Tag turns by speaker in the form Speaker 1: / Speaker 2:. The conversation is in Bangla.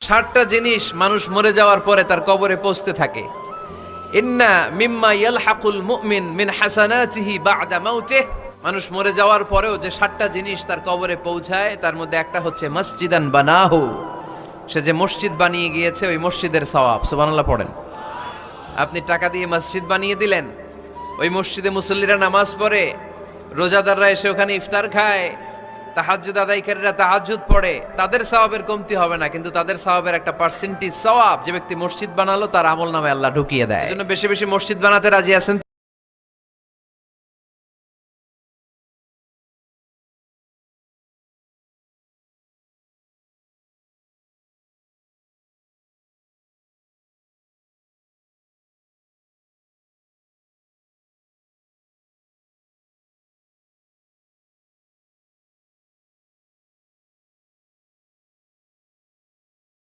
Speaker 1: 60টা জিনিস মানুষ মরে যাওয়ার পরে তার কবরে পৌঁছতে থাকে। ইন্না মিম্মা ইয়ালহাকুল মুমিন মিন হাসানাতিহি বা'দা মাউতিহি, মানুষ মরে যাওয়ার পরেও যে 60টা জিনিস তার কবরে পৌঁছায় তার মধ্যে একটা হচ্ছে মসজিদান বানাহু, সে যে মসজিদ বানিয়ে গিয়েছে ওই মসজিদের সওয়াব। সুবহানাল্লাহ পড়েন। আপনি টাকা দিয়ে মসজিদ বানিয়ে দিলেন, ওই মসজিদে মুসল্লিরা নামাজ পড়ে, রোজাদাররা এসে ওখানে ইফতার খায়, তাহাজ্জুদ আদায়কারীরা তাহাজ্জুদ পড়ে, তাদের সওয়াবের কমতি হবে না, কিন্তু তাদের সওয়াবের একটা পার্সেন্টেজ সওয়াব যে ব্যক্তি মসজিদ বানালো তার আমল নামে আল্লাহ ঢুকিয়ে দেয়। এজন্য বেশি বেশি মসজিদ বানাতে রাজি আছেন?